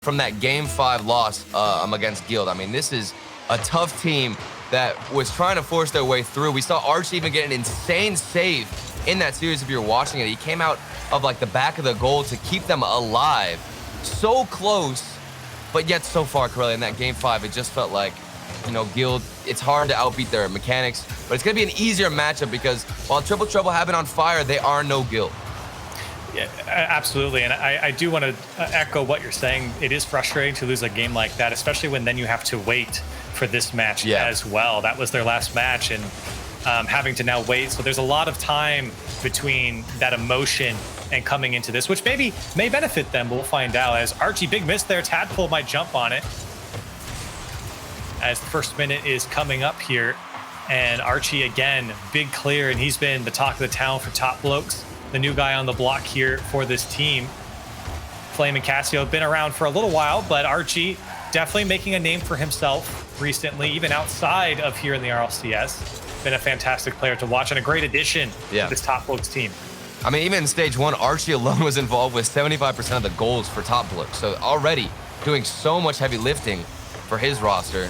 from that Game 5 loss against Guild. I mean, this is a tough team that was trying to force their way through. We saw Archie even get an insane save in that series if you're watching it. He came out of like the back of the goal to keep them alive. So close, but yet so far, Corelli, in that Game 5, it just felt like, you know, Guild, it's hard to outbeat their mechanics, but it's going to be an easier matchup because while Triple Trouble have been on fire, they are no Guild. Yeah, absolutely. And I do want to echo what you're saying. It is frustrating to lose a game like that, especially when then you have to wait for this match as well. That was their last match, and having to now wait. So there's a lot of time between that emotion and coming into this, which maybe may benefit them. We'll find out. As Archie, big miss there. Tadpole might jump on it as the first minute is coming up here. And Archie, again, big clear, and he's been the talk of the town for Top Blokes, the new guy on the block here for this team. Flame and Cassio have been around for a little while, but Archie definitely making a name for himself recently, even outside of here in the RLCS. Been a fantastic player to watch and a great addition to this Top Blokes team. I mean, even in stage 1, Archie alone was involved with 75% of the goals for Top Blokes. So already doing so much heavy lifting for his roster.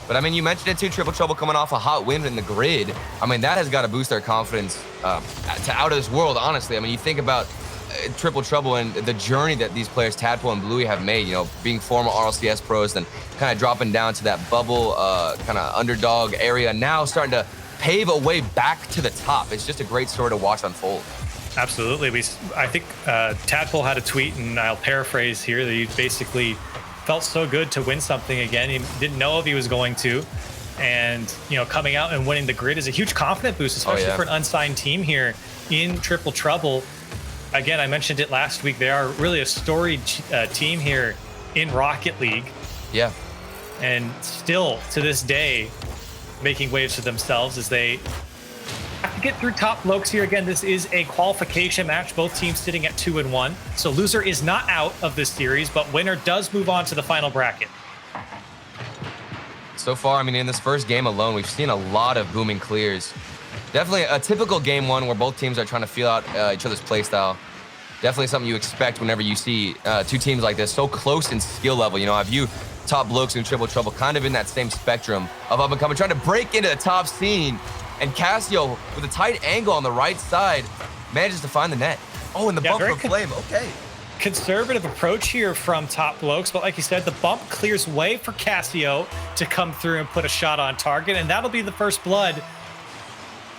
But I mean, you mentioned it too, Triple Trouble coming off a hot win in the grid. I mean, that has got to boost their confidence to out of this world, honestly. I mean, you think about Triple Trouble and the journey that these players, Tadpole and Bluey, have made, you know, being former RLCS pros, then kind of dropping down to that bubble kind of underdog area, now starting to pave a way back to the top. It's just a great story to watch unfold. Absolutely. I think Tadpole had a tweet, and I'll paraphrase here, that he basically felt so good to win something again. He didn't know if he was going to. And, you know, coming out and winning the grid is a huge confidence boost, especially for an unsigned team here in Triple Trouble. Again, I mentioned it last week. They are really a storied team here in Rocket League. Yeah. And still, to this day, making waves for themselves as they have to get through Top Blokes here. Again, this is a qualification match. Both teams sitting at 2-1. So loser is not out of this series, but winner does move on to the final bracket. So far, I mean, in this first game alone, we've seen a lot of booming clears. Definitely a typical game 1 where both teams are trying to feel out each other's play style. Definitely something you expect whenever you see two teams like this so close in skill level. You know, I view Top Blokes and Triple Trouble kind of in that same spectrum of up and coming, trying to break into the top scene. And Cassio, with a tight angle on the right side, manages to find the net. Oh, and the bump from Flame. Okay. Conservative approach here from Top Blokes, but like you said, the bump clears way for Cassio to come through and put a shot on target, and that'll be the first blood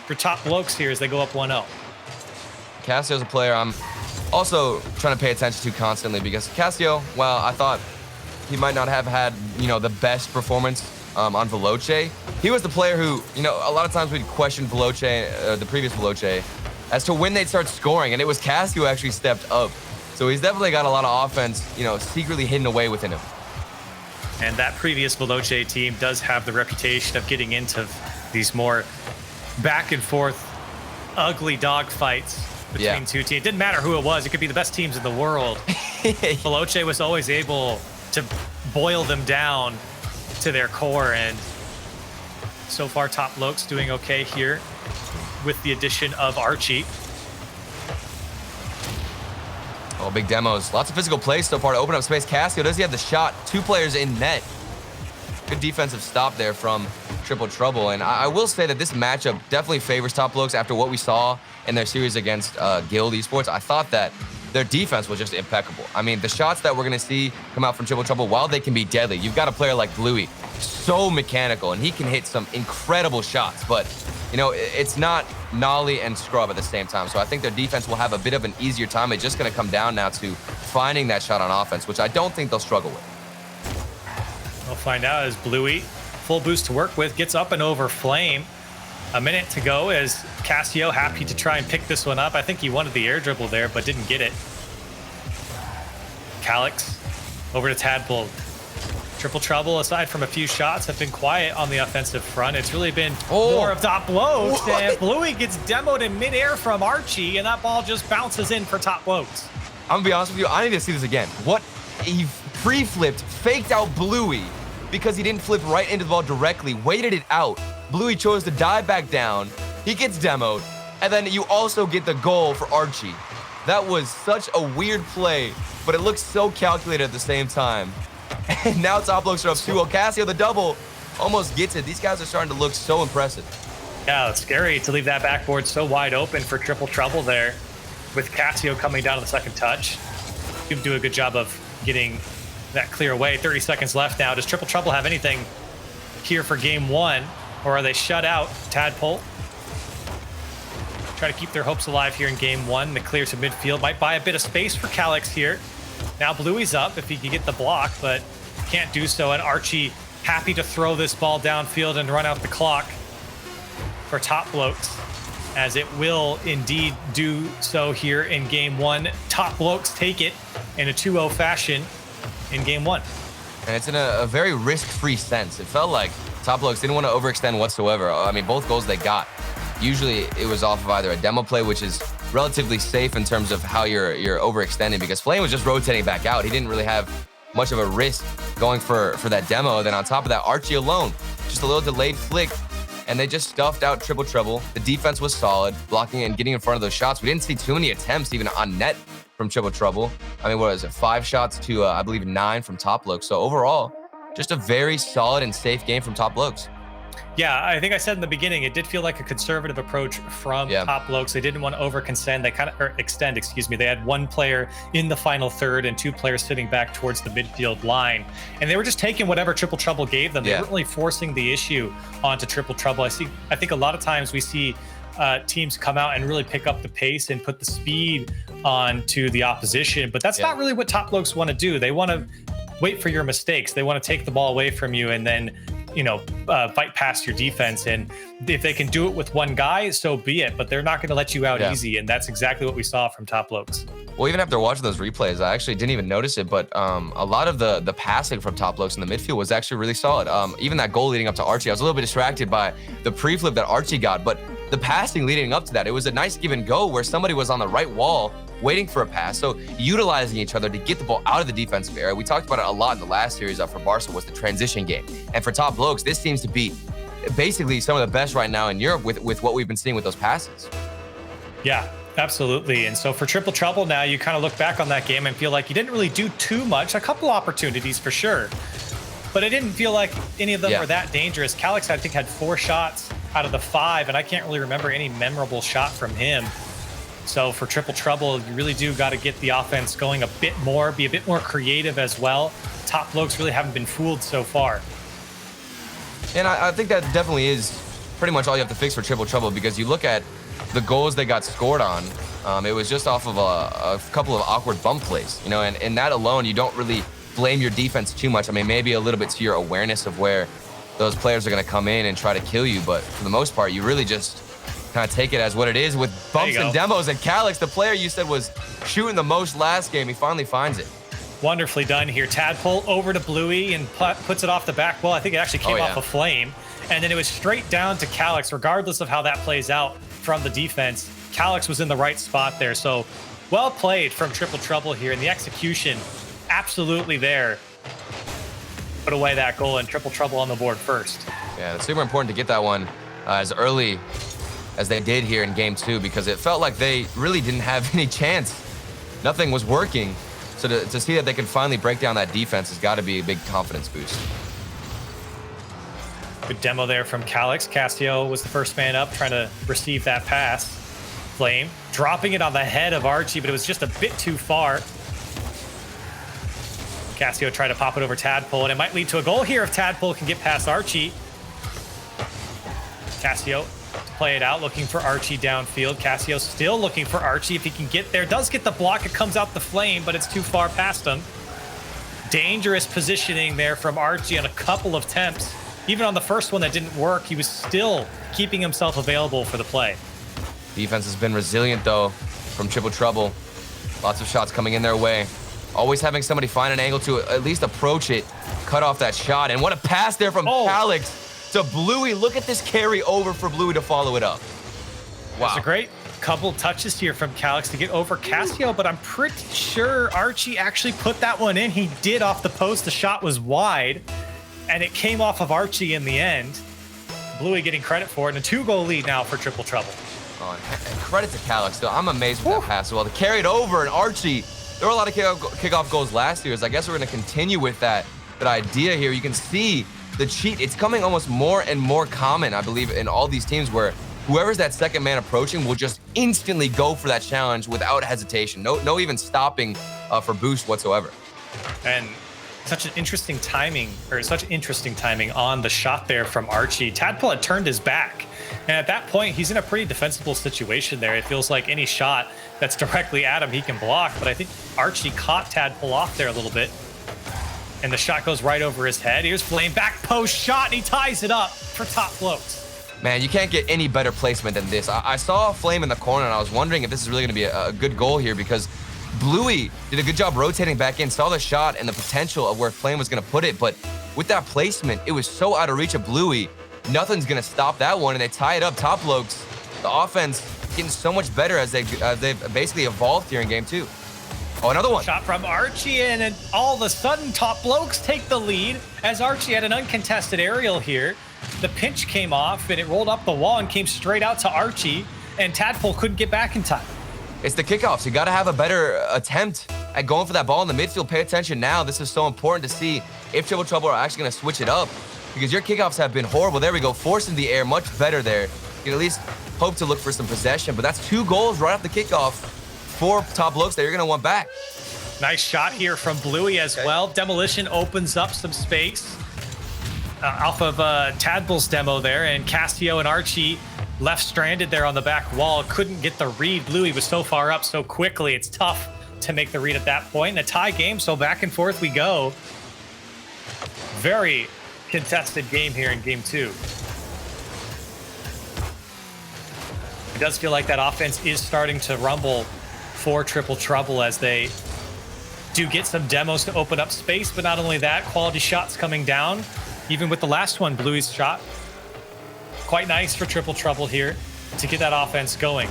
for Top Blokes here as they go up 1-0. Cassio's a player I'm also trying to pay attention to constantly, because Cassio, well, I thought he might not have had, you know, the best performance on Veloce. He was the player who, you know, a lot of times we'd question Veloce, the previous Veloce, as to when they'd start scoring, and it was Cassio who actually stepped up. So he's definitely got a lot of offense, you know, secretly hidden away within him. And that previous Veloce team does have the reputation of getting into these more back and forth, ugly dog fights between two teams. It didn't matter who it was. It could be the best teams in the world. Veloce was always able to boil them down to their core, and so far Top Blokes doing okay here with the addition of Archie. Oh, big demos. Lots of physical plays so far to open up space. Cassio, does he have the shot? 2 players in net. Good defensive stop there from Triple Trouble. And I will say that this matchup definitely favors Top Blokes after what we saw in their series against Guild Esports. I thought that their defense was just impeccable. I mean, the shots that we're going to see come out from Triple Trouble, while they can be deadly, you've got a player like Bluey, so mechanical, and he can hit some incredible shots. But, you know, it's not Nolly and Scrub at the same time. So I think their defense will have a bit of an easier time. It's just going to come down now to finding that shot on offense, which I don't think they'll struggle with. We'll find out as Bluey, full boost to work with, gets up and over Flame. A minute to go as Cassio happy to try and pick this one up. I think he wanted the air dribble there, but didn't get it. Calyx over to Tadpole. Triple Trouble, aside from a few shots, have been quiet on the offensive front. It's really been more of Top Blokes. And Bluey gets demoed in midair from Archie, and that ball just bounces in for Top Blokes. I'm gonna be honest with you, I need to see this again. What? He pre-flipped, faked out Bluey because he didn't flip right into the ball directly, waited it out. Bluey chose to dive back down. He gets demoed, and then you also get the goal for Archie. That was such a weird play, but it looks so calculated at the same time. And now Top Blokes are up 2-0. Casio, the double, almost gets it. These guys are starting to look so impressive. Yeah, it's scary to leave that backboard so wide open for Triple Trouble there, with Casio coming down to the second touch. You do a good job of getting that clear away. 30 seconds left now. Does Triple Trouble have anything here for game one, or are they shut out? Tadpole try to keep their hopes alive here in game one. The clear to midfield might buy a bit of space for Calyx here. Now Bluey's up if he can get the block, but can't do so. And Archie happy to throw this ball downfield and run out the clock for Top Blokes, as it will indeed do so here in game one. Top Blokes take it in a 2-0 fashion in game one. And it's in a very risk-free sense. It felt like Top Blokes didn't want to overextend whatsoever. I mean, both goals they got, usually it was off of either a demo play, which is relatively safe in terms of how you're overextending, because Flame was just rotating back out. He didn't really have much of a risk going for that demo. Then on top of that, Archie alone, just a little delayed flick, and they just stuffed out Triple Trouble. The defense was solid, blocking and getting in front of those shots. We didn't see too many attempts even on net from Triple Trouble. I mean, what was it? 5 shots to, I believe, 9 from Top Blokes. So overall, just a very solid and safe game from Top Blokes. Yeah, I think I said in the beginning, it did feel like a conservative approach from Top Blokes. They didn't want to extend. They had one player in the final third and 2 players sitting back towards the midfield line. And they were just taking whatever Triple Trouble gave them. They weren't really forcing the issue onto Triple Trouble. I think a lot of times we see teams come out and really pick up the pace and put the speed onto the opposition. But that's not really what Top Blokes want to do. They want to wait for your mistakes. They want to take the ball away from you and then fight past your defense. And if they can do it with one guy, so be it. But they're not going to let you out easy. And that's exactly what we saw from Top Blokes. Well, even after watching those replays, I actually didn't even notice it, but a lot of the passing from Top Blokes in the midfield was actually really solid. Even that goal leading up to Archie, I was a little bit distracted by the pre-flip that Archie got, but the passing leading up to that, it was a nice give and go where somebody was on the right wall waiting for a pass. So utilizing each other to get the ball out of the defensive area. We talked about it a lot in the last series for Barca, was the transition game. And for Top Blokes, this seems to be basically some of the best right now in Europe with what we've been seeing with those passes. Yeah, absolutely. And so for Triple Trouble now, you kind of look back on that game and feel like you didn't really do too much. A couple opportunities for sure, but it didn't feel like any of them were that dangerous. Calyx, I think, had 4 shots out of the 5, and I can't really remember any memorable shot from him. So for Triple Trouble, you really do got to get the offense going a bit more, be a bit more creative as well. Top Blokes really haven't been fooled so far. And I think that definitely is pretty much all you have to fix for Triple Trouble, because you look at the goals they got scored on, it was just off of a couple of awkward bump plays, and that alone, you don't really blame your defense too much. I mean, maybe a little bit to your awareness of where those players are going to come in and try to kill you, but for the most part, you really just kind of take it as what it is with bumps and demos. And Calyx, the player you said was shooting the most last game, he finally finds it. Wonderfully done here. Tadpole over to Bluey and puts it off the back wall. I think it actually came off a Flame. And then it was straight down to Calyx, regardless of how that plays out from the defense. Calyx was in the right spot there. So well played from Triple Trouble here. And the execution, absolutely there. Put away that goal, and Triple Trouble on the board first. Yeah, it's super important to get that one as early as they did here in game 2, because it felt like they really didn't have any chance. Nothing was working. So to see that they can finally break down that defense has got to be a big confidence boost. Good demo there from Calyx. Casio was the first man up, trying to receive that pass. Flame dropping it on the head of Archie, but it was just a bit too far. Casio tried to pop it over Tadpole, and it might lead to a goal here if Tadpole can get past Archie. Casio to play it out, looking for Archie downfield. Casio still looking for Archie if he can get there. Does get the block. It comes out the Flame, but it's too far past him. Dangerous positioning there from Archie on a couple of attempts. Even on the first one that didn't work, he was still keeping himself available for the play. Defense has been resilient, though, from Triple Trouble. Lots of shots coming in their way. Always having somebody find an angle to at least approach it, cut off that shot. And what a pass there from Calyx to Bluey. Look at this carry over for Bluey to follow it up. Wow. It's a great couple touches here from Calyx to get over Casio, but I'm pretty sure Archie actually put that one in. He did off the post. The shot was wide, and it came off of Archie in the end. Bluey getting credit for it, and a 2-goal lead now for Triple Trouble. Oh, and credit to Calyx, though. I'm amazed with that pass. Well, to carry it over, and Archie, there were a lot of kickoff goals last year, so I guess we're going to continue with that idea here. You can see the cheat. It's coming almost more and more common, I believe, in all these teams where whoever's that second man approaching will just instantly go for that challenge without hesitation. No even stopping for boost whatsoever. And such interesting timing on the shot there from Archie. Tadpole had turned his back, and at that point, he's in a pretty defensible situation there. It feels like any shot that's directly at him, he can block, but I think Archie caught Tadpole off there a little bit, and the shot goes right over his head. Here's Flame, back post shot, and he ties it up for Top Blokes. Man, you can't get any better placement than this. I saw Flame in the corner, and I was wondering if this is really going to be a good goal here, because Bluey did a good job rotating back in, saw the shot and the potential of where Flame was going to put it, but with that placement, it was so out of reach of Bluey. Nothing's going to stop that one, and they tie it up. Top Blokes, the offense getting so much better as they've basically evolved here in game 2. Oh, another one. Shot from Archie, and all of a sudden, Top Blokes take the lead as Archie had an uncontested aerial here. The pinch came off, and it rolled up the wall and came straight out to Archie, and Tadpole couldn't get back in time. It's the kickoffs. You got to have a better attempt at going for that ball in the midfield. Pay attention now. This is so important to see if Triple Trouble are actually going to switch it up, because your kickoffs have been horrible. There we go. Force in the air. Much better there. You can at least hope to look for some possession, but that's 2 goals right off the kickoff for Top Blokes that you're going to want back. Nice shot here from Bluey as well. Demolition opens up some space off of Tadpole's demo there, and Castillo and Archie left stranded there on the back wall. Couldn't get the read. Bluey was so far up so quickly. It's tough to make the read at that point. And a tie game, so back and forth we go. Very contested game here in game 2. It does feel like that offense is starting to rumble for Triple Trouble as they do get some demos to open up space, but not only that, quality shots coming down. Even with the last one, Bluey's shot, quite nice for Triple Trouble here to get that offense going.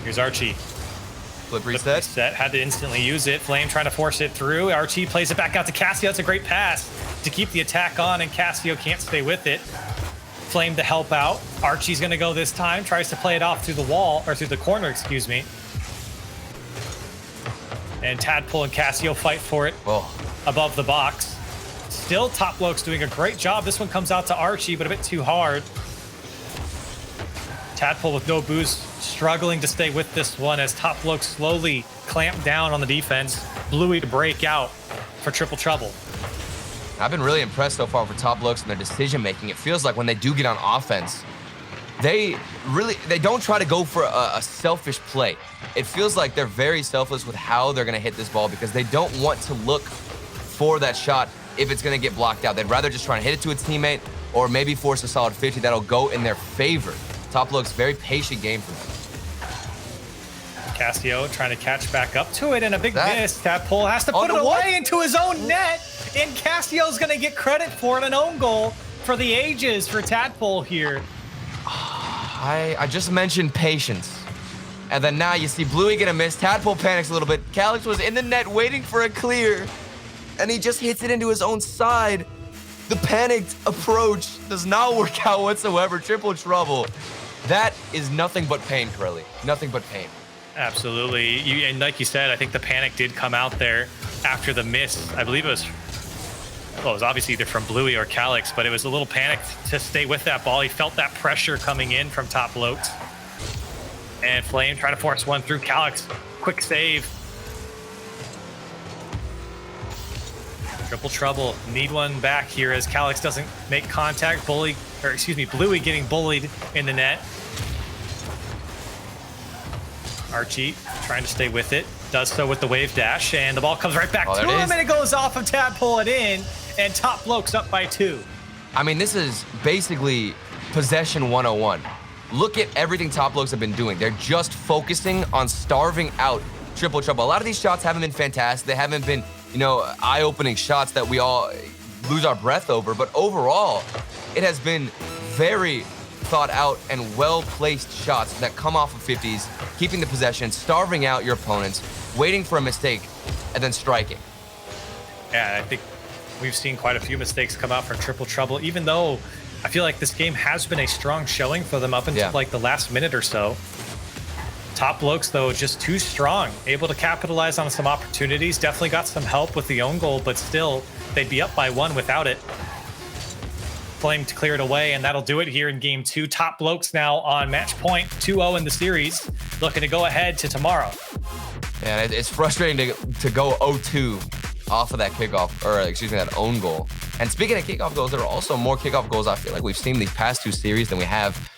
Here's Archie. Flip reset. Had to instantly use it. Flame trying to force it through. Archie plays it back out to Castillo. That's a great pass to keep the attack on, and Castillo can't stay with it. Flame to help out. Archie's going to go this time. Tries to play it off through the wall, or through the corner, excuse me. And Tadpole and Castillo fight for it above the box. Still, Top Blokes doing a great job. This one comes out to Archie, but a bit too hard. Tadpole with no boost, struggling to stay with this one as Top Blokes slowly clamp down on the defense. Bluey to break out for Triple Trouble. I've been really impressed so far for Top Blokes and their decision making. It feels like when they do get on offense, they don't try to go for a selfish play. It feels like they're very selfless with how they're going to hit this ball, because they don't want to look for that shot if it's going to get blocked out. They'd rather just try and hit it to a teammate or maybe force a solid 50 that'll go in their favor. Top Blokes, very patient game for them. Castillo trying to catch back up to it, and a big miss. Tadpole has to put it away into his own net, and Castillo's going to get credit for it, an own goal for the ages for Tadpole here. I just mentioned patience. And then now you see Bluey get a miss. Tadpole panics a little bit. Calyx was in the net waiting for a clear, and he just hits it into his own side. The panicked approach does not work out whatsoever. Triple Trouble. That is nothing but pain, Curly. Nothing but pain. Absolutely. And like you said, I think the panic did come out there after the miss. I believe it was obviously either from Bluey or Calyx, but it was a little panicked to stay with that ball. He felt that pressure coming in from Top Blokes. And Flame trying to force one through. Calyx, quick save. Triple Trouble need one back here as Calyx doesn't make contact. Bluey getting bullied in the net. Archie trying to stay with it. Does so with the wave dash, and the ball comes right back to him, and it goes off of Tadpole and in, and Top Blokes up by 2. I mean, this is basically possession 101. Look at everything Top Blokes have been doing. They're just focusing on starving out Triple Trouble. A lot of these shots haven't been fantastic. They haven't been, eye-opening shots that we all lose our breath over, but overall, it has been very thought out and well-placed shots that come off of 50s, keeping the possession, starving out your opponents, waiting for a mistake, and then striking. Yeah, I think we've seen quite a few mistakes come out from Triple Trouble, even though I feel like this game has been a strong showing for them up until like the last minute or so. Top Blokes, though, just too strong. Able to capitalize on some opportunities. Definitely got some help with the own goal, but still, they'd be up by 1 without it. Flame to clear it away, and that'll do it here in game 2. Top Blokes now on match point, 2-0 in the series, looking to go ahead to tomorrow. Yeah, it's frustrating to go 0-2 off of that kickoff, or excuse me, that own goal. And speaking of kickoff goals, there are also more kickoff goals I feel like we've seen these past 2 series than we have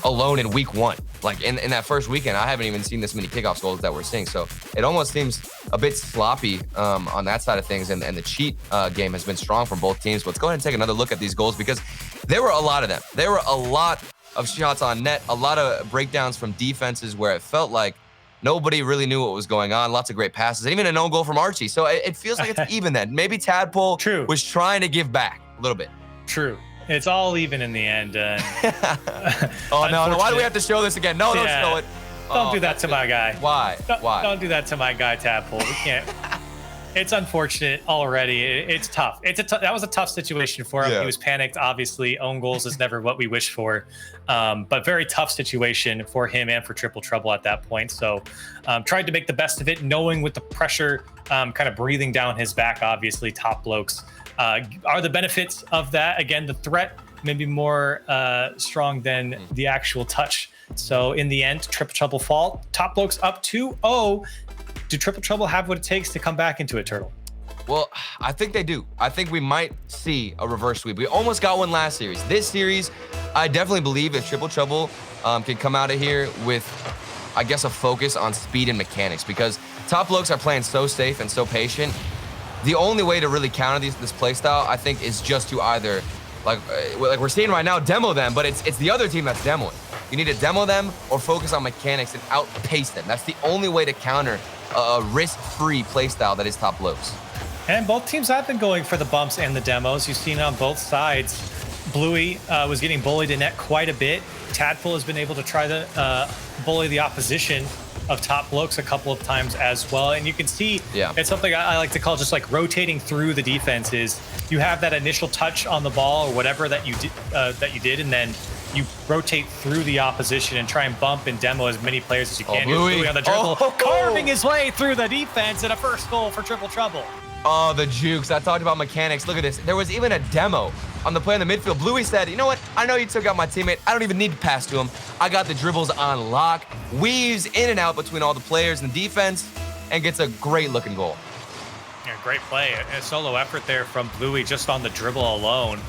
alone in week 1. Like in that first weekend, I haven't even seen this many kickoff goals that we're seeing. So it almost seems a bit sloppy on that side of things. And the cheat game has been strong from both teams. But let's go ahead and take another look at these goals, because there were a lot of them. There were a lot of shots on net, a lot of breakdowns from defenses where it felt like nobody really knew what was going on. Lots of great passes, and even an own goal from Archie. So it feels like it's even then. Maybe Tadpole was trying to give back a little bit. True. It's all even in the end. Oh, no. Why do we have to show this again? No, don't show it. Don't do that to my guy. Why? Why? Don't do that to my guy, Tadpole. We can't. It's unfortunate already. It's tough. That was a tough situation for him. Yeah. He was panicked, obviously. Own goals is never what we wish for. But very tough situation for him and for Triple Trouble at that point. So tried to make the best of it, knowing with the pressure kind of breathing down his back, obviously, Top Blokes are the benefits of that. Again, the threat maybe more strong than the actual touch. So in the end, Triple Trouble fall. Top Blokes up 2-0. Do Triple Trouble have what it takes to come back into it, Turtle? Well, I think they do. I think we might see a reverse sweep. We almost got one last series. This series, I definitely believe if Triple Trouble can come out of here with, I guess, a focus on speed and mechanics, because Top Blokes are playing so safe and so patient. The only way to really counter this playstyle, I think, is just to either, like we're seeing right now, demo them, but it's the other team that's demoing. You need to demo them or focus on mechanics and outpace them. That's the only way to counter a risk-free playstyle that is Top Blokes. And both teams have been going for the bumps and the demos. You've seen it on both sides. Bluey was getting bullied in net quite a bit. Tadpole has been able to try to bully the opposition of Top Blokes a couple of times as well. And you can see it's something I like to call just like rotating through the defenses. You have that initial touch on the ball or whatever that you did, and then you rotate through the opposition and try and bump and demo as many players as you can. Bluey on the dribble, carving his way through the defense, and a first goal for Triple Trouble. Oh, the jukes. I talked about mechanics. Look at this. There was even a demo on the play in the midfield. Bluey said, you know what? I know you took out my teammate. I don't even need to pass to him. I got the dribbles on lock. Weaves in and out between all the players in the defense and gets a great looking goal. Yeah, great play. A solo effort there from Bluey just on the dribble alone.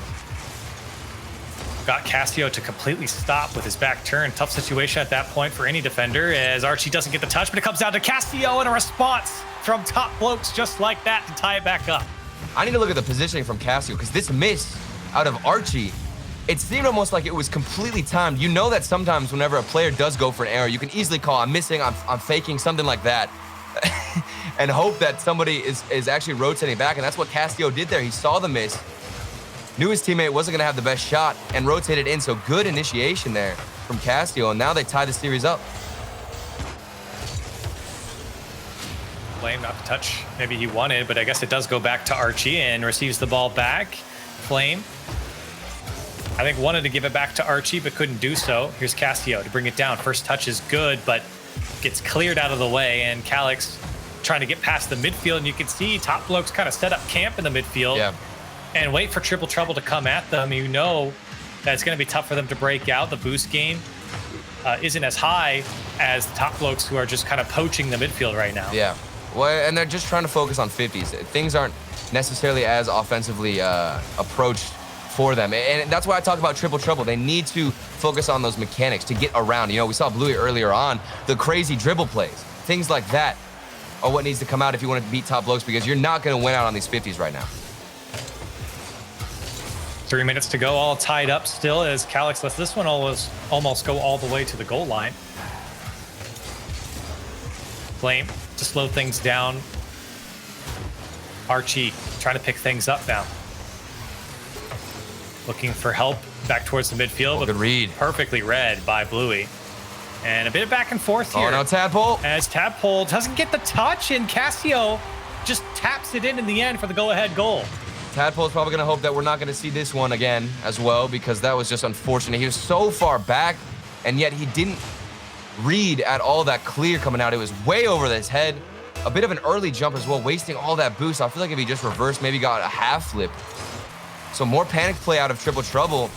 Got Casio to completely stop with his back turn. Tough situation at that point for any defender as Archie doesn't get the touch, but it comes down to Casio and a response from Top Blokes just like that to tie it back up. I need to look at the positioning from Casio, because this miss out of Archie, it seemed almost like it was completely timed. You know that sometimes whenever a player does go for an error, you can easily call, I'm missing, I'm faking, something like that, and hope that somebody is actually rotating back, and that's what Casio did there. He saw the miss, knew his teammate wasn't going to have the best shot, and rotated in. So good initiation there from Casio, and now they tie the series up. Flame not the touch maybe he wanted, but I guess it does go back to Archie and receives the ball back. Flame, I think, wanted to give it back to Archie, but couldn't do so. Here's Casio to bring it down. First touch is good, but gets cleared out of the way, and Calix trying to get past the midfield, and you can see Top Blokes kind of set up camp in the midfield and wait for Triple Trouble to come at them. You know that it's going to be tough for them to break out. The boost game isn't as high as the Top Blokes, who are just kind of poaching the midfield right now. Yeah. Well, and they're just trying to focus on 50s. Things aren't necessarily as offensively approached for them. And that's why I talk about Triple Trouble. They need to focus on those mechanics to get around. You know, we saw Bluey earlier on, the crazy dribble plays. Things like that are what needs to come out if you want to beat Top Blokes, because you're not going to win out on these 50s right now. 3 minutes to go, all tied up still as Calix lets this one almost go all the way to the goal line. Flame to slow things down. Archie trying to pick things up now. Looking for help back towards the midfield. Good read. Perfectly read by Bluey. And a bit of back and forth here. Oh, no, Tadpole. As Tadpole doesn't get the touch, and Casio just taps it in the end for the go-ahead goal. Tadpole's probably going to hope that we're not going to see this one again as well, because that was just unfortunate. He was so far back, and yet he didn't read at all that clear coming out. It was way over his head. A bit of an early jump as well, wasting all that boost. I feel like if he just reversed, maybe got a half flip. So more panic play out of Triple Trouble,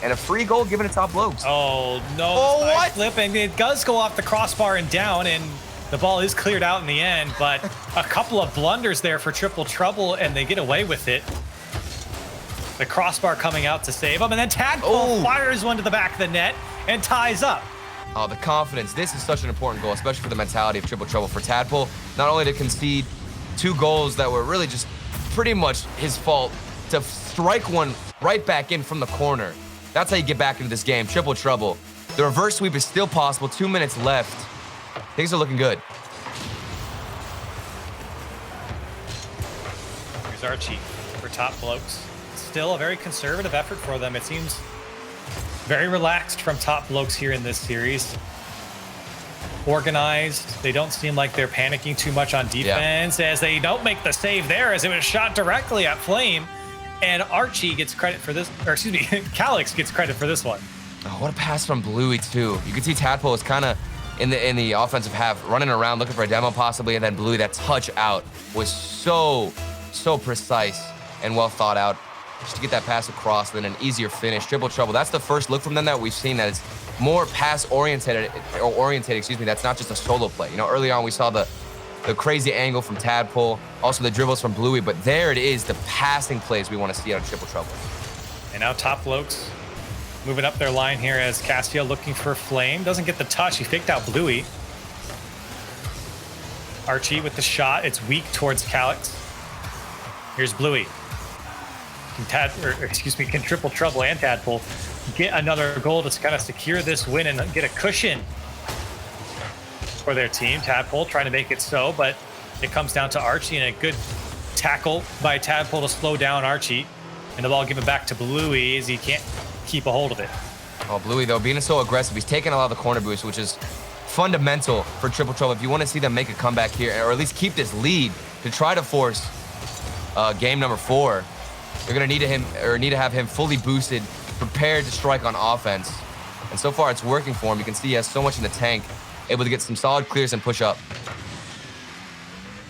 and a free goal given to Top Blokes. Oh, no. Oh, what? Flip, and it does go off the crossbar and down, and the ball is cleared out in the end, but a couple of blunders there for Triple Trouble, and they get away with it. The crossbar coming out to save him, and then Tadpole fires one to the back of the net and ties up. Oh, the confidence. This is such an important goal, especially for the mentality of Triple Trouble. For Tadpole, not only to concede 2 goals that were really just pretty much his fault, to strike one right back in from the corner. That's how you get back into this game. Triple Trouble. The reverse sweep is still possible. 2 minutes left. Things are looking good. Here's Archie for Top Blokes. Still a very conservative effort for them. It seems very relaxed from Top Blokes here in this series. Organized. They don't seem like they're panicking too much on defense, as they don't make the save there, as it was shot directly at Flame. And Archie gets credit for this, or excuse me, Calyx gets credit for this one. Oh, what a pass from Bluey too. You can see Tadpole is kind of in the offensive half, running around looking for a demo possibly, and then Bluey, that touch out was so precise and well thought out, just to get that pass across, then an easier finish. Triple Trouble, that's the first look from them that we've seen that is more pass oriented, excuse me, that's not just a solo play. You know, early on we saw the crazy angle from Tadpole, also the dribbles from Bluey, but there it is, the passing plays we want to see out of Triple Trouble. And now Top Blokes moving up their line here as Castiel looking for Flame. Doesn't get the touch. He faked out Bluey. Archie with the shot. It's weak towards Calyx. Here's Bluey. Can Triple Trouble and Tadpole get another goal to kind of secure this win and get a cushion for their team? Tadpole trying to make it so, but it comes down to Archie, and a good tackle by Tadpole to slow down Archie. And the ball given back to Bluey as he can't keep a hold of it. Oh, Bluey, though, being so aggressive, he's taking a lot of the corner boost, which is fundamental for Triple Trouble if you want to see them make a comeback here, or at least keep this lead to try to force game number 4. You're going to need to have him fully boosted, prepared to strike on offense. And so far, it's working for him. You can see he has so much in the tank, able to get some solid clears and push up.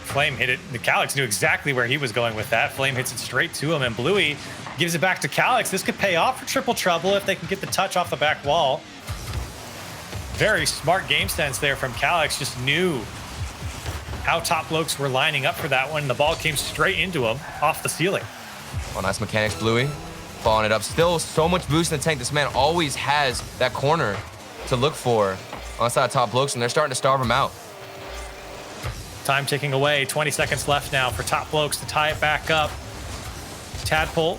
Flame hit it. The Calyx knew exactly where he was going with that. Flame hits it straight to him, and Bluey gives it back to Calyx. This could pay off for Triple Trouble if they can get the touch off the back wall. Very smart game sense there from Calyx. Just knew how Top Blokes were lining up for that one. The ball came straight into him off the ceiling. Oh, nice mechanics, Bluey. Following it up. Still so much boost in the tank. This man always has that corner to look for on the side of Top Blokes, and they're starting to starve him out. Time ticking away. 20 seconds left now for Top Blokes to tie it back up. Tadpole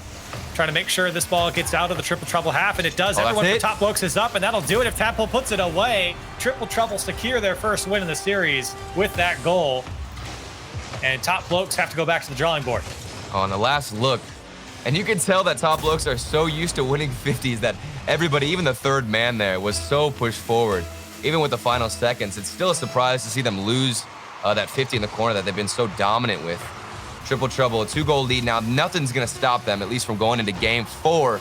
trying to make sure this ball gets out of the Triple Trouble half, and it does. Everyone for Top Blokes is up, and that'll do it. If Tadpole puts it away, Triple Trouble secure their first win in the series with that goal. And Top Blokes have to go back to the drawing board. On the last look, and you can tell that Top Blokes are so used to winning 50s that everybody, even the third man there, was so pushed forward. Even with the final seconds, it's still a surprise to see them lose that 50 in the corner that they've been so dominant with. Triple Trouble, a 2-goal lead now. Nothing's going to stop them, at least from going into game 4.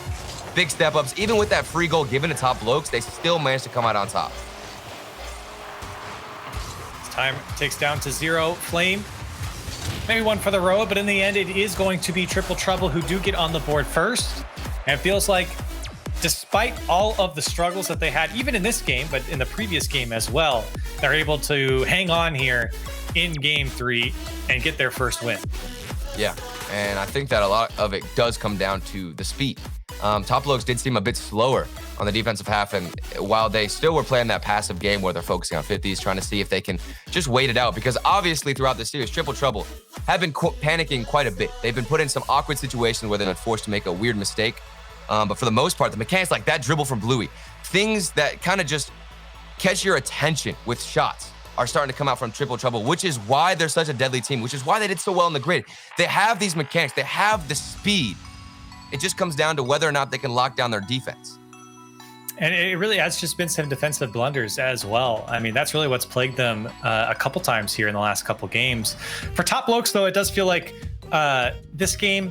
Big step-ups. Even with that free goal given to Top Blokes, they still managed to come out on top. Time takes down to 0. Flame, maybe one for the road, but in the end, it is going to be Triple Trouble who do get on the board first. And it feels like, despite all of the struggles that they had, even in this game, but in the previous game as well, they're able to hang on here in game 3 and get their first win. Yeah, and I think that a lot of it does come down to the speed. Top Blokes did seem a bit slower on the defensive half, and while they still were playing that passive game where they're focusing on 50s, trying to see if they can just wait it out, because obviously throughout the series, Triple Trouble have been panicking quite a bit. They've been put in some awkward situations where they've been forced to make a weird mistake. But for the most part, the mechanics like that dribble from Bluey, things that kind of just catch your attention with shots, are starting to come out from Triple Trouble, which is why they're such a deadly team, which is why they did so well in the grid. They have these mechanics, they have the speed. It just comes down to whether or not they can lock down their defense. And it really has just been some defensive blunders as well. I mean, that's really what's plagued them a couple times here in the last couple games. For Top Blokes, though, it does feel like this game,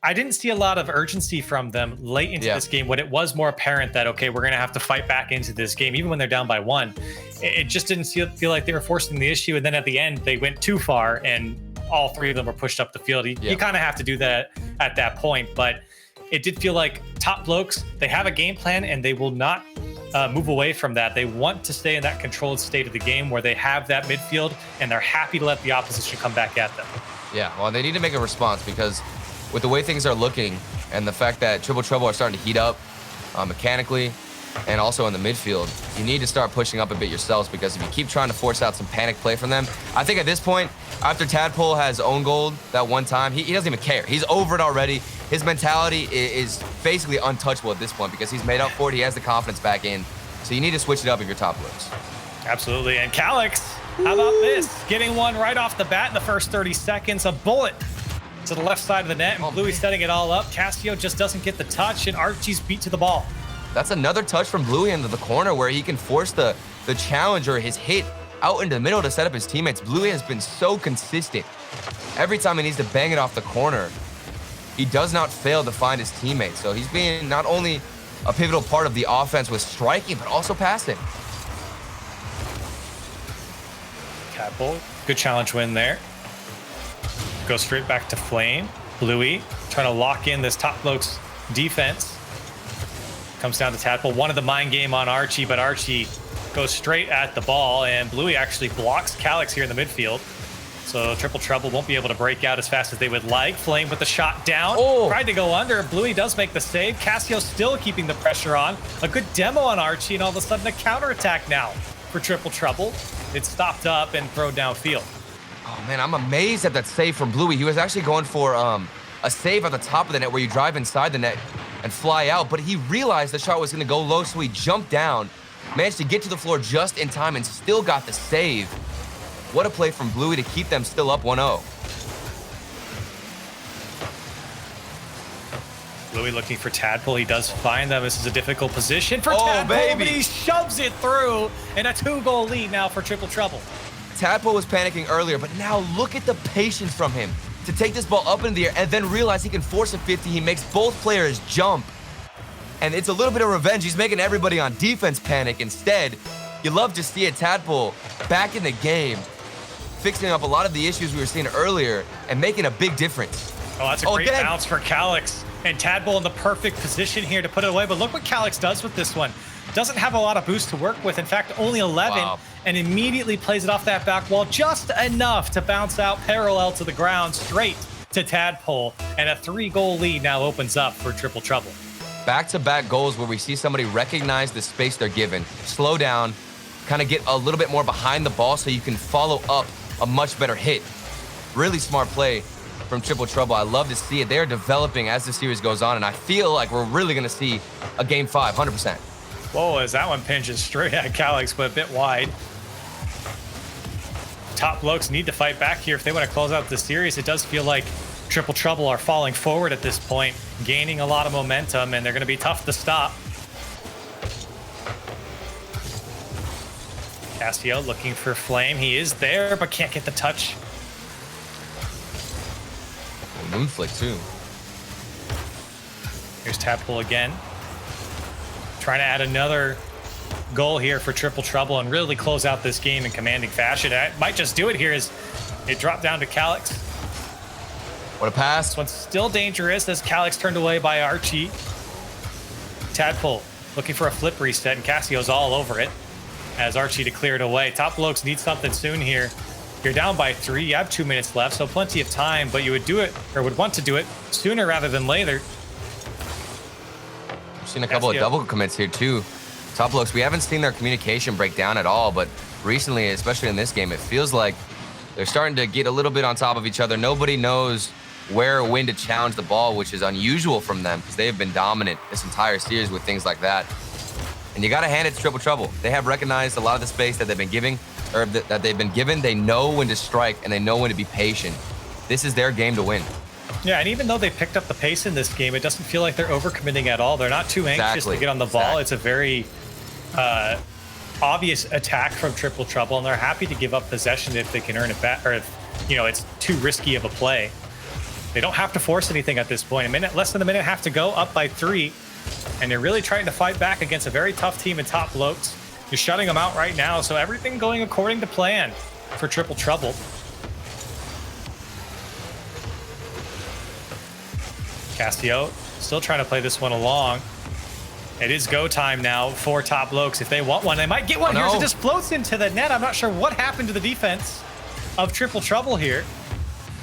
I didn't see a lot of urgency from them late into this game when it was more apparent that, okay, we're going to have to fight back into this game, even when they're down by 1. It just didn't feel like they were forcing the issue. And then at the end, they went too far and all 3 of them were pushed up the field. You kind of have to do that at that point. But it did feel like top Blokes, they have a game plan and they will not move away from that. They want to stay in that controlled state of the game where they have that midfield and they're happy to let the opposition come back at them. Yeah, well, they need to make a response because with the way things are looking and the fact that Triple Trouble are starting to heat up mechanically and also in the midfield, you need to start pushing up a bit yourselves, because if you keep trying to force out some panic play from them, I think at this point, after Tadpole has own goal that one time, he doesn't even care. He's over it already. His mentality is basically untouchable at this point because he's made up for it. He has the confidence back in. So you need to switch it up if you're top Blokes. Absolutely. And Calyx, how about this? Getting one right off the bat in the first 30 seconds. A bullet to the left side of the net, and Bluey setting it all up. Cassio just doesn't get the touch, and Archie's beat to the ball. That's another touch from Bluey into the corner where he can force the challenge or his hit out into the middle to set up his teammates. Bluey has been so consistent. Every time he needs to bang it off the corner, he does not fail to find his teammates. So he's being not only a pivotal part of the offense with striking, but also passing. Tadpole, good challenge win there. Go straight back to Flame. Bluey trying to lock in this top Blokes defense. Comes down to Tadpole. Wanted the mind game on Archie, but Archie goes straight at the ball, and Bluey actually blocks Calyx here in the midfield. So Triple Trouble won't be able to break out as fast as they would like. Flame with the shot down. Tried to go under. Bluey does make the save. Cassio still keeping the pressure on. A good demo on Archie, and all of a sudden a counterattack now for Triple Trouble. It's stopped up and thrown downfield. Oh, man, I'm amazed at that save from Bluey. He was actually going for a save at the top of the net where you drive inside the net and fly out, but he realized the shot was going to go low, so he jumped down, managed to get to the floor just in time, and still got the save. What a play from Bluey to keep them still up 1-0. Bluey looking for Tadpole. He does find them. This is a difficult position for Tadpole, but he shoves it through, and a 2-goal lead now for Triple Trouble. Tadpole was panicking earlier, but now look at the patience from him to take this ball up in the air and then realize he can force a 50. He makes both players jump. And it's a little bit of revenge. He's making everybody on defense panic. Instead, you love to see a Tadpole back in the game, fixing up a lot of the issues we were seeing earlier and making a big difference. Oh, that's a great bounce for Calyx. And Tadpole in the perfect position here to put it away. But look what Calyx does with this one. Doesn't have a lot of boost to work with. In fact, only 11. And immediately plays it off that back wall just enough to bounce out parallel to the ground straight to Tadpole. And a 3-goal lead now opens up for Triple Trouble. Back-to-back goals where we see somebody recognize the space they're given, slow down, kind of get a little bit more behind the ball so you can follow up a much better hit. Really smart play from Triple Trouble. I love to see it. They're developing as the series goes on, and I feel like we're really going to see a Game 5, 100%. Whoa, as that one pinches straight at Calyx, but a bit wide. Top Blokes need to fight back here if they want to close out the series. It does feel like Triple Trouble are falling forward at this point, gaining a lot of momentum, and they're going to be tough to stop. Cassio looking for Flame. He is there, but can't get the touch. Moonflick, too. Here's Tadpole again. Trying to add another goal here for Triple Trouble and really close out this game in commanding fashion. I might just do it here as it dropped down to Calyx. What a pass. This one's still dangerous as Calyx turned away by Archie. Tadpole looking for a flip reset, and Cassio's all over it as Archie to clear it away. Top Blokes need something soon here. You're down by 3. You have 2 minutes left, so plenty of time, but you would do it, or would want to do it, sooner rather than later. I've seen a couple of double commits here, too. Top Blokes, we haven't seen their communication break down at all, but recently, especially in this game, it feels like they're starting to get a little bit on top of each other. Nobody knows where or when to challenge the ball, which is unusual from them because they have been dominant this entire series with things like that. And you got to hand it to Triple Trouble. They have recognized a lot of the space that they've been giving, or that they've been given. They know when to strike and they know when to be patient. This is their game to win. Yeah, and even though they picked up the pace in this game, it doesn't feel like they're overcommitting at all. They're not too anxious to get on the ball. It's a very obvious attack from Triple Trouble, and they're happy to give up possession if they can earn it back, or if, you know, it's too risky of a play. They don't have to force anything at this point. Less than a minute have to go, up by 3. And they're really trying to fight back against a very tough team in Top Blokes. You're shutting them out right now, so everything going according to plan for Triple Trouble. Castillo still trying to play this one along. It is go time now for Top Blokes. If they want one, they might get one. Here's it just floats into the net. I'm not sure what happened to the defense of Triple Trouble here.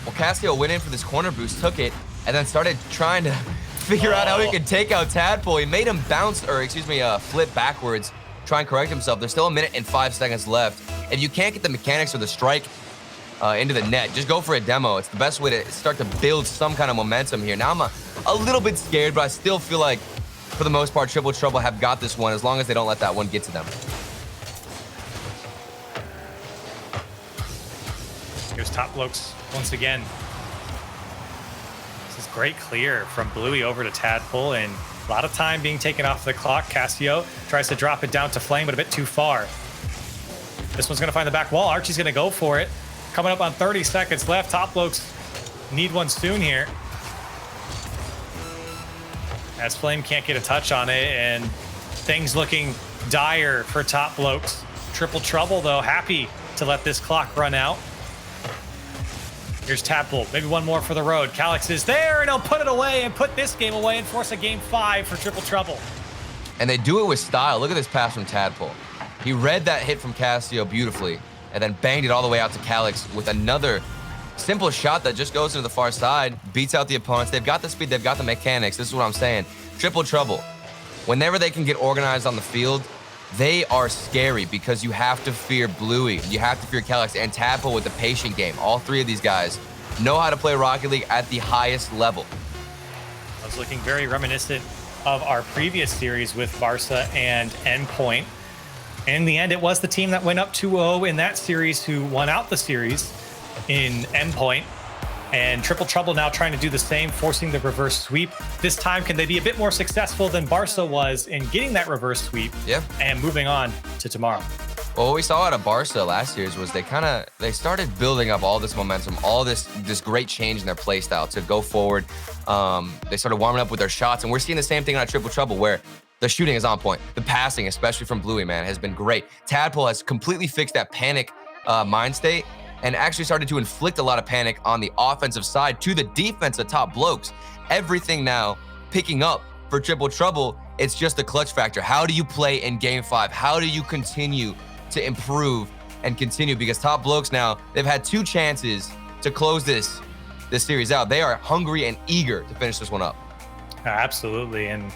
Well, Castillo went in for this corner boost, took it, and then started trying to figure out how he could take out Tadpole. He made him bounce, or excuse me, flip backwards, try and correct himself. There's still a minute and 5 seconds left. If you can't get the mechanics or the strike into the net, just go for a demo. It's the best way to start to build some kind of momentum here. Now I'm a little bit scared, but I still feel like, for the most part, Triple Trouble have got this one as long as they don't let that one get to them. Here's Top Blokes once again. This is great clear from Bluey over to Tadpole, and a lot of time being taken off the clock. Castillo tries to drop it down to Flame, but a bit too far. This one's going to find the back wall. Archie's going to go for it. Coming up on 30 seconds left. Top Blokes need one soon here, as Flame can't get a touch on it, and things looking dire for Top Blokes. Triple Trouble, though, happy to let this clock run out. Here's Tadpole, maybe one more for the road. Calix is there, and he'll put it away and put this game away and force a game 5 for Triple Trouble. And they do it with style. Look at this pass from Tadpole. He read that hit from Castillo beautifully, and then banged it all the way out to Calix with another simple shot that just goes to the far side, beats out the opponents. They've got the speed, they've got the mechanics. This is what I'm saying. Triple Trouble, whenever they can get organized on the field, they are scary because you have to fear Bluey, you have to fear Calix, and Tadpole with the patient game. All 3 of these guys know how to play Rocket League at the highest level. I was looking very reminiscent of our previous series with Barca and Endpoint. In the end, it was the team that went up 2-0 in that series who won out the series in Endpoint. And Triple Trouble now trying to do the same, forcing the reverse sweep. This time, can they be a bit more successful than Barca was in getting that reverse sweep? Yeah. And moving on to tomorrow. Well, what we saw out of Barca last year's was they started building up all this momentum, all this great change in their play style to go forward. They started warming up with their shots, and we're seeing the same thing on Triple Trouble, where the shooting is on point. The passing, especially from Bluey, man, has been great. Tadpole has completely fixed that panic mind state, and actually started to inflict a lot of panic on the offensive side to the defense of Top Blokes. Everything now picking up for Triple Trouble. It's just the clutch factor. How do you play in Game 5? How do you continue to improve and continue? Because Top Blokes now, they've had 2 chances to close this series out. They are hungry and eager to finish this one up. Absolutely. And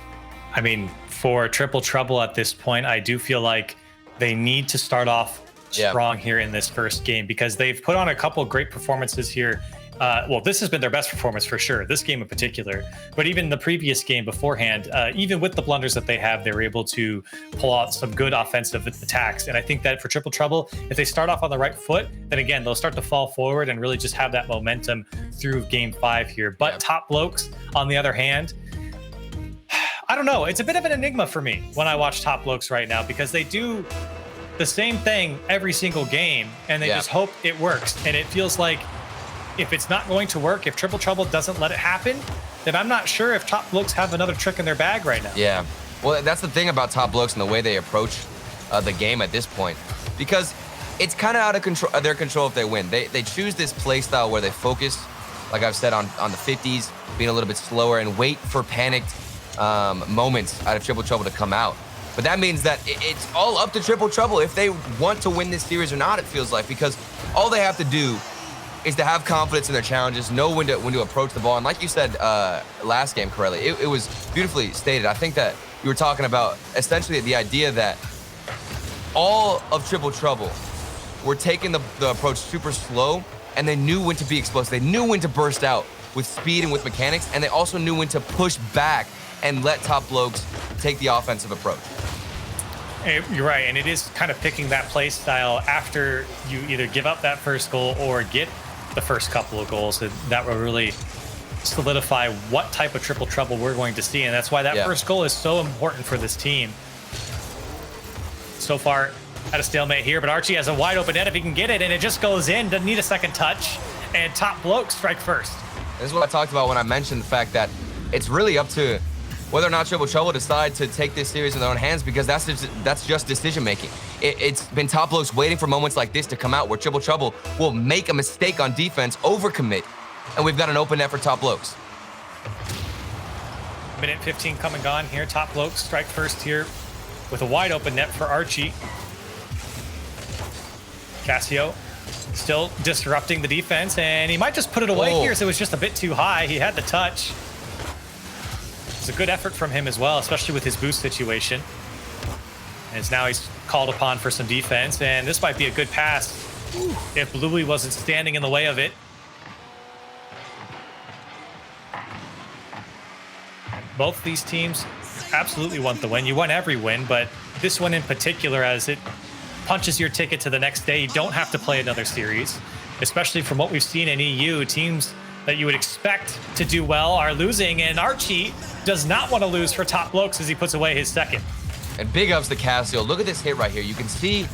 I mean, for Triple Trouble at this point, I do feel like they need to start off strong here in this first game, because they've put on a couple great performances here. Well, this has been their best performance for sure, this game in particular, but even the previous game beforehand, even with the blunders that they have, they were able to pull out some good offensive attacks. And I think that for Triple Trouble, if they start off on the right foot, then again, they'll start to fall forward and really just have that momentum through Game 5 here. But Top Blokes, on the other hand, I don't know, it's a bit of an enigma for me when I watch Top Blokes right now, because they do the same thing every single game, and they just hope it works. And it feels like if it's not going to work, if Triple Trouble doesn't let it happen, then I'm not sure if Top Blokes have another trick in their bag right now. Yeah, well, that's the thing about Top Blokes and the way they approach the game at this point, because it's kind of out of their control if they win. They choose this play style where they focus, like I've said, on the 50s, being a little bit slower, and wait for panicked moments out of Triple Trouble to come out. But that means that it's all up to Triple Trouble if they want to win this series or not, it feels like, because all they have to do is to have confidence in their challenges, know when to approach the ball. And like you said last game, Corelli, it was beautifully stated. I think that you were talking about essentially the idea that all of Triple Trouble were taking the approach super slow, and they knew when to be explosive. They knew when to burst out with speed and with mechanics, and they also knew when to push back and let Top Blokes take the offensive approach. You're right, and it is kind of picking that play style after you either give up that first goal or get the first couple of goals, and that will really solidify what type of Triple Trouble we're going to see, and that's why that first goal is so important for this team. So far, at a stalemate here, but Archie has a wide open net if he can get it, and it just goes in, doesn't need a second touch, and Top Blokes strike first. This is what I talked about when I mentioned the fact that it's really up to whether or not Triple Trouble decide to take this series in their own hands, because that's just decision making. It's been Top Blokes waiting for moments like this to come out where Triple Trouble will make a mistake on defense, overcommit, and we've got an open net for Top Blokes. Minute 15 come and gone here. Top Blokes strike first here with a wide open net for Archie. Casio still disrupting the defense, and he might just put it away here, so it was just a bit too high. He had the touch. It's a good effort from him as well, especially with his boost situation. As now he's called upon for some defense, and this might be a good pass if Bluey wasn't standing in the way of it. Both these teams absolutely want the win. You want every win, but this one in particular, as it punches your ticket to the next day, you don't have to play another series, especially from what we've seen in EU. Teams that you would expect to do well are losing, and Archie does not want to lose for Top Blokes as he puts away his second. And big ups to Casio. Look at this hit right here. You can see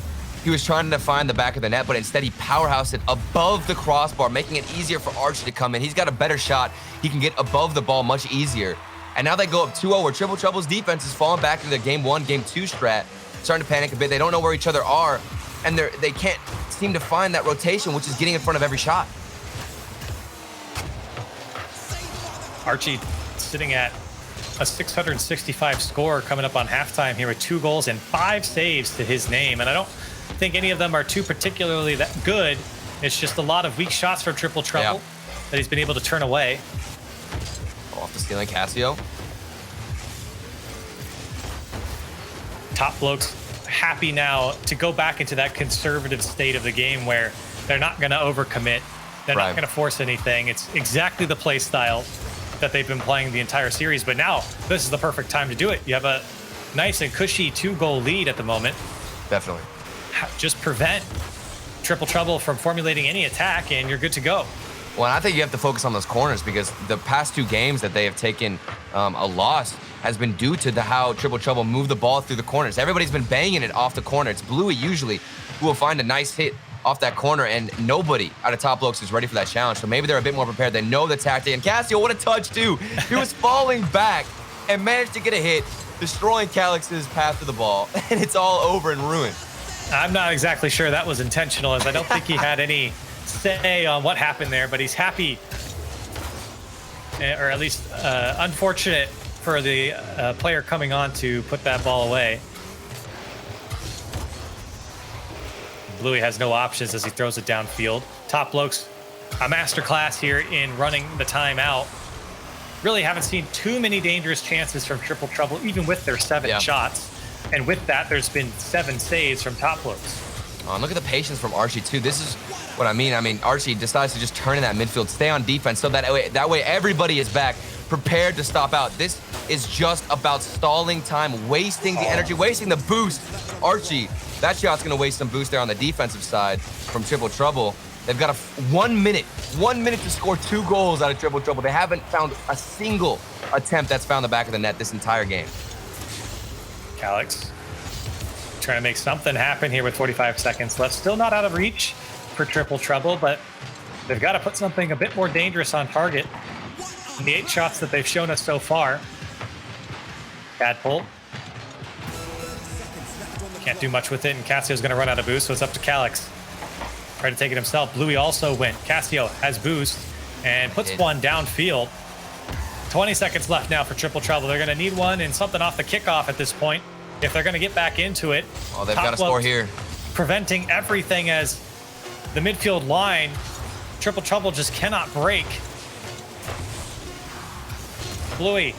he was trying to find the back of the net, but instead he powerhoused it above the crossbar, making it easier for Archie to come in. He's got a better shot. He can get above the ball much easier. And now they go up 2-0, where Triple Trouble's defense is falling back into the game 1, game 2 strat, starting to panic a bit. They don't know where each other are, and they can't seem to find that rotation, which is getting in front of every shot. Archie sitting at a 665 score coming up on halftime here with 2 goals and 5 saves to his name. And I don't think any of them are too particularly that good. It's just a lot of weak shots for Triple Trouble that he's been able to turn away. Off the stealing Casio. Top Blokes happy now to go back into that conservative state of the game where they're not going to overcommit. They're not going to force anything. It's exactly the play style that they've been playing the entire series. But now this is the perfect time to do it. You have a nice and cushy 2-goal lead at the moment. Definitely. Just prevent Triple Trouble from formulating any attack, and you're good to go. Well, I think you have to focus on those corners, because the past 2 games that they have taken a loss has been due to how Triple Trouble moved the ball through the corners. Everybody's been banging it off the corner. It's Bluey usually who will find a nice hit off that corner, and nobody out of Top Blokes is ready for that challenge. So maybe they're a bit more prepared. They know the tactic. And Casio, what a touch too. He was falling back and managed to get a hit, destroying Calix's path to the ball, and it's all over and ruined. I'm not exactly sure that was intentional, as I don't think he had any say on what happened there, but he's happy, or at least unfortunate for the player coming on to put that ball away. Bluey has no options as he throws it downfield. Top Blokes, a masterclass here in running the timeout. Really haven't seen too many dangerous chances from Triple Trouble, even with their 7 shots. And with that, there's been 7 saves from Top Blokes. Oh, and look at the patience from Archie too. This is what I mean. Archie decides to just turn in that midfield, stay on defense, so that way everybody is back, prepared to stop out. This is just about stalling time, wasting the energy, wasting the boost. Archie, that shot's gonna waste some boost there on the defensive side from Triple Trouble. They've got 1 minute to score 2 goals out of Triple Trouble. They haven't found a single attempt that's found the back of the net this entire game. Calix trying to make something happen here with 45 seconds left. Still not out of reach for Triple Trouble, but they've got to put something a bit more dangerous on target. In the 8 shots that they've shown us so far. Bad pull. Can't do much with it, and Casio's going to run out of boost, so it's up to Calix. Try to take it himself. Bluey also went. Casio has boost and puts one downfield. 20 seconds left now for Triple Trouble. They're going to need one and something off the kickoff at this point if they're going to get back into it. Oh, they've got to score here. Preventing everything as the midfield line, Triple Trouble just cannot break. Bluey,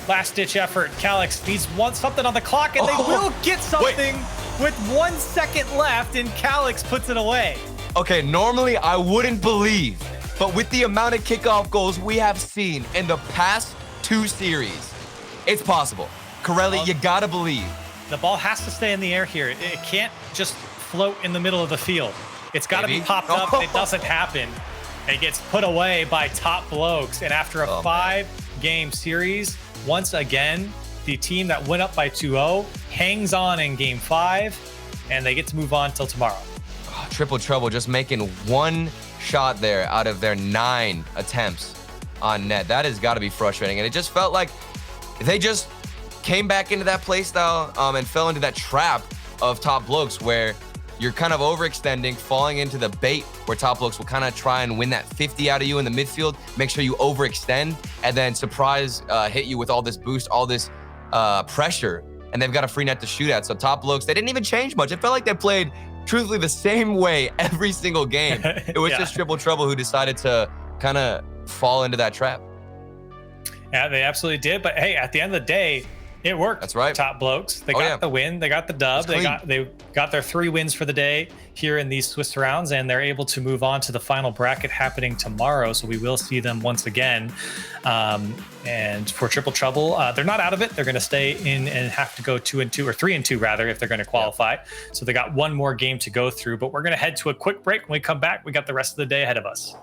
last-ditch effort. Calix needs something on the clock, and they will get something with 1 second left, and Calix puts it away. Okay, normally I wouldn't believe, but with the amount of kickoff goals we have seen in the past 2 series, it's possible. Corelli, you gotta believe. The ball has to stay in the air here. It can't just float in the middle of the field. It's got to be popped up, and it doesn't happen. It gets put away by Top Blokes, and after a 5-game series, once again, the team that went up by 2-0 hangs on in Game 5, and they get to move on till tomorrow. Triple Trouble just making 1 shot there out of their 9 attempts. on net. That has got to be frustrating. And it just felt like they just came back into that play style and fell into that trap of Top Blokes where you're kind of overextending, falling into the bait where Top Blokes will kind of try and win that 50 out of you in the midfield, make sure you overextend, and then surprise hit you with all this boost, all this pressure, and they've got a free net to shoot at. So Top Blokes, they didn't even change much. It felt like they played truthfully the same way every single game. It was just Triple Trouble who decided to kind of fall into that trap. Yeah, they absolutely did. But hey, at the end of the day, it worked. That's right. Top Blokes. They got the win. They got the dub. They got their 3 wins for the day here in these Swiss rounds, and they're able to move on to the final bracket happening tomorrow. So we will see them once again. And for Triple Trouble, they're not out of it. They're going to stay in and have to go 2-2 or 3-2 rather if they're going to qualify. So they got one more game to go through. But we're going to head to a quick break. When we come back, we got the rest of the day ahead of us.